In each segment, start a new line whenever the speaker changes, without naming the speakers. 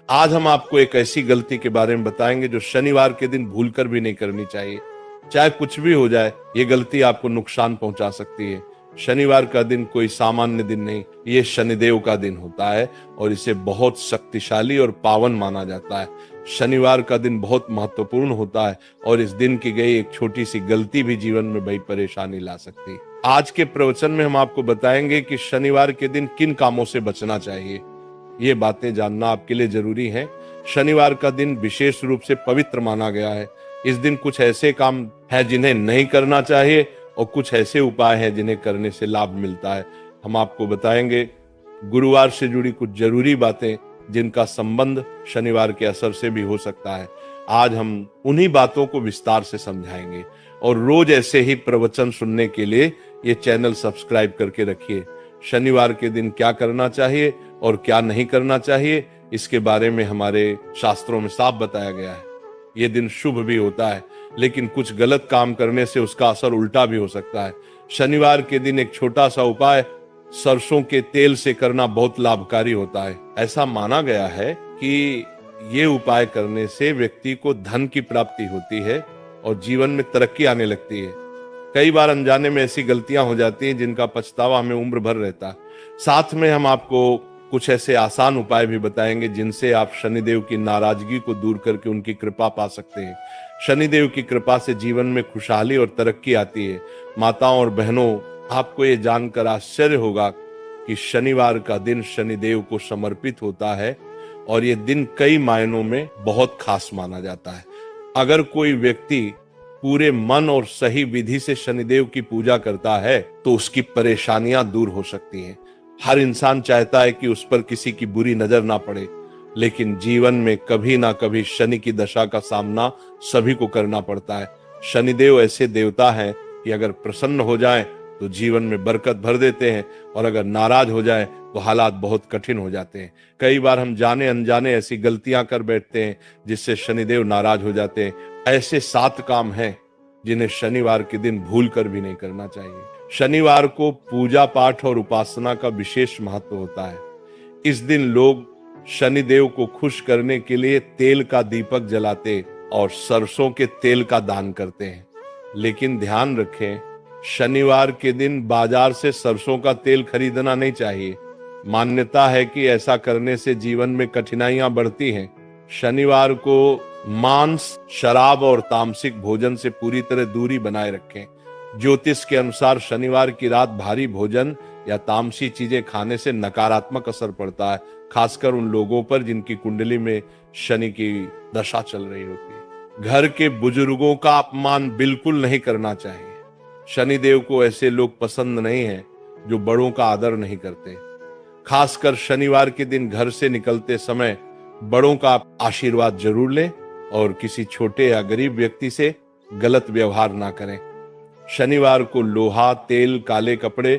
आज हम आपको एक ऐसी गलती के बारे में बताएंगे जो शनिवार के दिन भूलकर भी नहीं करनी चाहिए। चाहे कुछ भी हो जाए, ये गलती आपको नुकसान पहुंचा सकती है। शनिवार का दिन कोई सामान्य दिन नहीं, ये शनिदेव का दिन होता है और इसे बहुत शक्तिशाली और पावन माना जाता है। शनिवार का दिन बहुत महत्वपूर्ण होता है और इस दिन की गई एक छोटी सी गलती भी जीवन में बड़ी परेशानी ला सकती है। आज के प्रवचन में हम आपको बताएंगे कि शनिवार के दिन किन कामों से बचना चाहिए। ये बातें जानना आपके लिए जरूरी है। शनिवार का दिन विशेष रूप से पवित्र माना गया है। इस दिन कुछ ऐसे काम है जिन्हें नहीं करना चाहिए और कुछ ऐसे उपाय हैं जिन्हें करने से लाभ मिलता है। हम आपको बताएंगे गुरुवार से जुड़ी कुछ जरूरी बातें जिनका संबंध शनिवार के असर से भी हो सकता है। आज हम उन्हीं बातों को विस्तार से समझाएंगे और रोज ऐसे ही प्रवचन सुनने के लिए ये चैनल सब्सक्राइब करके रखिए। शनिवार के दिन क्या करना चाहिए और क्या नहीं करना चाहिए, इसके बारे में हमारे शास्त्रों में साफ बताया गया है। ये दिन शुभ भी होता है, लेकिन कुछ गलत काम करने से उसका असर उल्टा भी हो सकता है। शनिवार के दिन एक छोटा सा उपाय सरसों के तेल से करना बहुत लाभकारी होता है। ऐसा माना गया है कि ये उपाय करने से व्यक्ति को धन की प्राप्ति होती है और जीवन में तरक्की आने लगती है। कई बार अनजाने में ऐसी गलतियां हो जाती हैं जिनका पछतावा हमें उम्र भर रहता है। साथ में हम आपको कुछ ऐसे आसान उपाय भी बताएंगे जिनसे आप शनिदेव की नाराजगी को दूर करके उनकी कृपा पा सकते हैं। शनिदेव की कृपा से जीवन में खुशहाली और तरक्की आती है। माताओं और बहनों, आपको ये जानकर आश्चर्य होगा कि शनिवार का दिन शनिदेव को समर्पित होता है और ये दिन कई मायनों में बहुत खास माना जाता है। अगर कोई व्यक्ति पूरे मन और सही विधि से शनिदेव की पूजा करता है तो उसकी परेशानियां दूर हो सकती हैं। हर इंसान चाहता है कि उस पर किसी की बुरी नजर ना पड़े, लेकिन जीवन में कभी ना कभी शनि की दशा का सामना सभी को करना पड़ता है। शनिदेव ऐसे देवता हैं कि अगर प्रसन्न हो जाएं तो जीवन में बरकत भर देते हैं और अगर नाराज हो जाएं तो हालात बहुत कठिन हो जाते हैं। कई बार हम जाने अनजाने ऐसी गलतियां कर बैठते हैं जिससे शनिदेव नाराज हो जाते हैं। ऐसे 7 काम हैं जिन्हें शनिवार के दिन भूल कर भी नहीं करना चाहिए। शनिवार को पूजा पाठ और उपासना का विशेष महत्व होता है। इस दिन लोग शनिदेव को खुश करने के लिए तेल का दीपक जलाते और सरसों के तेल का दान करते हैं। लेकिन ध्यान रखें, शनिवार के दिन बाजार से सरसों का तेल खरीदना नहीं चाहिए। मान्यता है कि ऐसा करने से जीवन में कठिनाइयां बढ़ती हैं। शनिवार को मांस, शराब और तामसिक भोजन से पूरी तरह दूरी बनाए रखें। ज्योतिष के अनुसार शनिवार की रात भारी भोजन या तामसी चीजें खाने से नकारात्मक असर पड़ता है, खासकर उन लोगों पर जिनकी कुंडली में शनि की दशा चल रही होती है। घर के बुजुर्गों का अपमान बिल्कुल नहीं करना चाहिए। शनिदेव को ऐसे लोग पसंद नहीं हैं जो बड़ों का आदर नहीं करते। खासकर शनिवार के दिन घर से निकलते समय बड़ों का आशीर्वाद जरूर लें और किसी छोटे या गरीब व्यक्ति से गलत व्यवहार ना करें। शनिवार को लोहा, तेल, काले कपड़े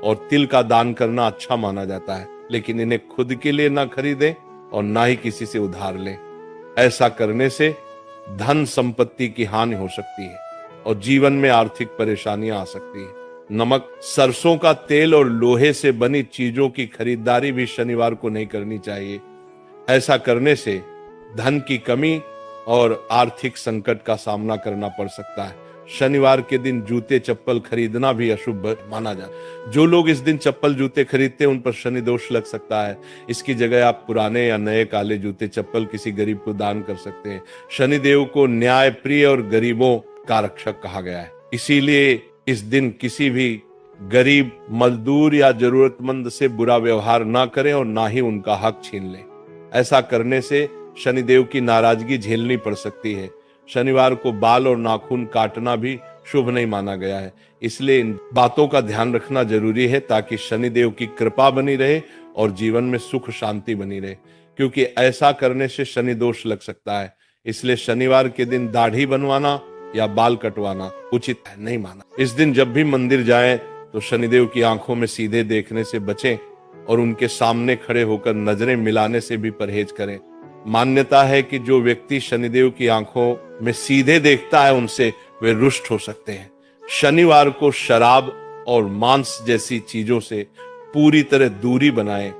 और तिल का दान करना अच्छा माना जाता है, लेकिन इन्हें खुद के लिए ना खरीदें और ना ही किसी से उधार लें। ऐसा करने से धन संपत्ति की हानि हो सकती है और जीवन में आर्थिक परेशानियां आ सकती है। नमक, सरसों का तेल और लोहे से बनी चीजों की खरीदारी भी शनिवार को नहीं करनी चाहिए। ऐसा करने से धन की कमी और आर्थिक संकट का सामना करना पड़ सकता है। शनिवार के दिन जूते चप्पल खरीदना भी अशुभ माना जाता है। जो लोग इस दिन चप्पल जूते खरीदते हैं उन पर शनि दोष लग सकता है। इसकी जगह आप पुराने या नए काले जूते चप्पल किसी गरीब को दान कर सकते हैं। शनिदेव को न्याय प्रिय और गरीबों का रक्षक कहा गया है, इसीलिए इस दिन किसी भी गरीब, मजदूर या जरूरतमंद से बुरा व्यवहार ना करें और ना ही उनका हक छीन लें। ऐसा करने से शनिदेव की नाराजगी झेलनी पड़ सकती है। शनिवार को बाल और नाखून काटना भी शुभ नहीं माना गया है, इसलिए इन बातों का ध्यान रखना जरूरी है ताकि शनिदेव की कृपा बनी रहे और जीवन में सुख शांति बनी रहे, क्योंकि ऐसा करने से शनि दोष लग सकता है। इसलिए शनिवार के दिन दाढ़ी बनवाना या बाल कटवाना उचित नहीं माना। इस दिन जब भी मंदिर जाएं तो शनिदेव की आंखों में सीधे देखने से बचें और उनके सामने खड़े होकर नजरें मिलाने से भी परहेज करें। मान्यता है कि जो व्यक्ति शनिदेव की आंखों में सीधे देखता है उनसे वे रुष्ट हो सकते हैं। शनिवार को शराब और मांस जैसी चीजों से पूरी तरह दूरी बनाएं,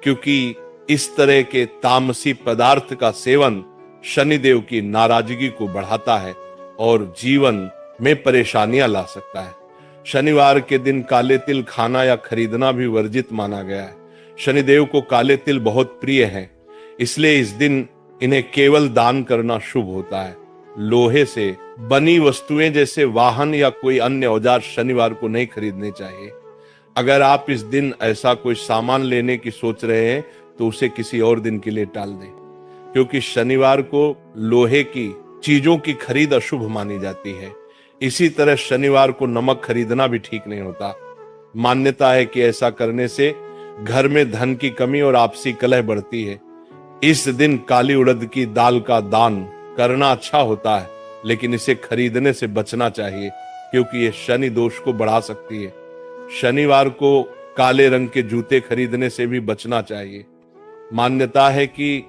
क्योंकि इस तरह के तामसी पदार्थ का सेवन शनिदेव की नाराजगी को बढ़ाता है और जीवन में परेशानियां ला सकता है। शनिवार के दिन काले तिल खाना या खरीदना भी वर्जित माना गया है। शनिदेव को काले तिल बहुत प्रिय हैं, इसलिए इस दिन इन्हें केवल दान करना शुभ होता है। लोहे से बनी वस्तुएं जैसे वाहन या कोई अन्य औजार शनिवार को नहीं खरीदने चाहिए। अगर आप इस दिन ऐसा कोई सामान लेने की सोच रहे हैं तो उसे किसी और दिन के लिए टाल दें, क्योंकि शनिवार को लोहे की चीजों की खरीद अशुभ मानी जाती है। इसी तरह शनिवार को नमक खरीदना भी ठीक नहीं होता। मान्यता है कि ऐसा करने से घर में धन की कमी और आपसी कलह बढ़ती है। इस दिन काली उड़द की दाल का दान करना अच्छा होता है, लेकिन इसे खरीदने से बचना चाहिए क्योंकि ये शनि दोष को बढ़ा सकती है। शनिवार को काले रंग के जूते खरीदने से भी बचना चाहिए। मान्यता है कि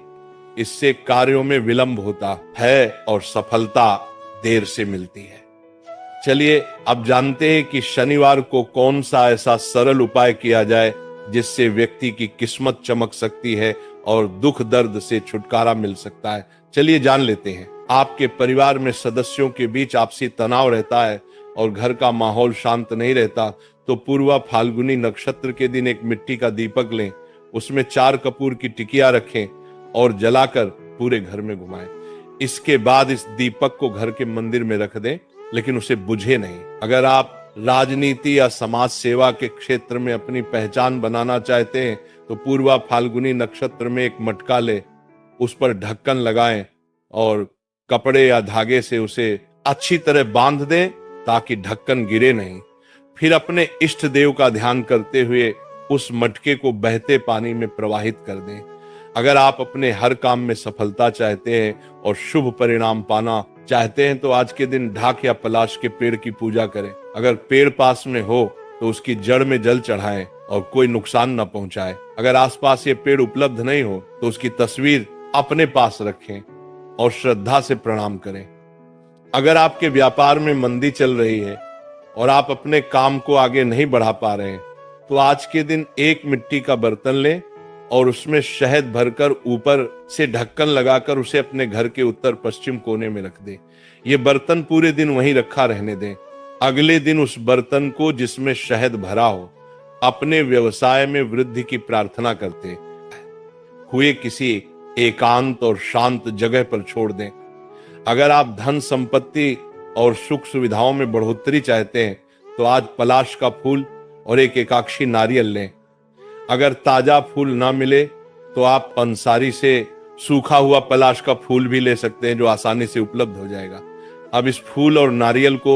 इससे कार्यों में विलंब होता है और सफलता देर से मिलती है। चलिए अब जानते हैं कि शनिवार को कौन सा ऐसा सरल उपाय किया जाए जिससे व्यक्ति की किस्मत चमक सकती है और दुख दर्द से छुटकारा मिल सकता है। चलिए जान लेते हैं। आपके परिवार में सदस्यों के बीच आपसी तनाव रहता है और घर का माहौल शांत नहीं रहता, तो पूर्वा फाल्गुनी नक्षत्र के दिन एक मिट्टी का दीपक लें, उसमें 4 कपूर की टिकिया रखें और जलाकर पूरे घर में घुमाएं। इसके बाद इस दीपक को घर के मंदिर में रख दें, लेकिन उसे बुझे नहीं। अगर आप राजनीति या समाज सेवा के क्षेत्र में अपनी पहचान बनाना चाहते हैं तो पूर्वा फाल्गुनी नक्षत्र में एक मटका ले, उस पर ढक्कन लगाएं और कपड़े या धागे से उसे अच्छी तरह बांध दें ताकि ढक्कन गिरे नहीं। फिर अपने इष्ट देव का ध्यान करते हुए उस मटके को बहते पानी में प्रवाहित कर दें। अगर आप अपने हर काम में सफलता चाहते हैं और शुभ परिणाम पाना चाहते हैं तो आज के दिन ढाक या पलाश के पेड़ की पूजा करें। अगर पेड़ पास में हो तो उसकी जड़ में जल चढ़ाएं और कोई नुकसान न पहुंचाए। अगर आसपास ये पेड़ उपलब्ध नहीं हो तो उसकी तस्वीर अपने पास रखें और श्रद्धा से प्रणाम करें। अगर आपके व्यापार में मंदी चल रही है और आप अपने काम को आगे नहीं बढ़ा पा रहे हैं तो आज के दिन एक मिट्टी का बर्तन लें और उसमें शहद भरकर ऊपर से ढक्कन लगाकर उसे अपने घर के उत्तर पश्चिम कोने में रख दें। ये बर्तन पूरे दिन वहीं रखा रहने दें। अगले दिन उस बर्तन को जिसमें शहद भरा हो अपने व्यवसाय में वृद्धि की प्रार्थना करते हुए किसी एकांत और शांत जगह पर छोड़ दें। अगर आप धन संपत्ति और सुख सुविधाओं में बढ़ोतरी चाहते हैं तो आज पलाश का फूल और एक एकाक्षी नारियल लें। अगर ताजा फूल ना मिले तो आप पंसारी से सूखा हुआ पलाश का फूल भी ले सकते हैं जो आसानी से उपलब्ध हो जाएगा। अब इस फूल और नारियल को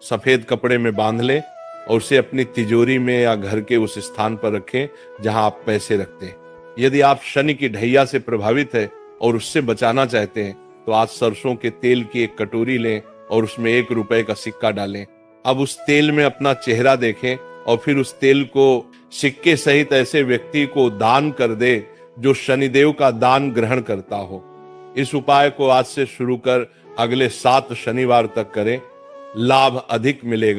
सफेद कपड़े में बांध लें और उसे अपनी तिजोरी में या घर के उस स्थान पर रखें जहां आप पैसे रखते हैं। यदि आप शनि की ढैया से प्रभावित है और उससे बचाना चाहते हैं तो आज सरसों के तेल की एक कटोरी लें और उसमें 1 रुपए का सिक्का डालें। अब उस तेल में अपना चेहरा देखें और फिर उस तेल को सिक्के सहित ऐसे व्यक्ति को दान कर दे जो शनिदेव का दान ग्रहण करता हो। इस उपाय को आज से शुरू कर अगले 7 शनिवार तक करें, लाभ अधिक मिलेगा।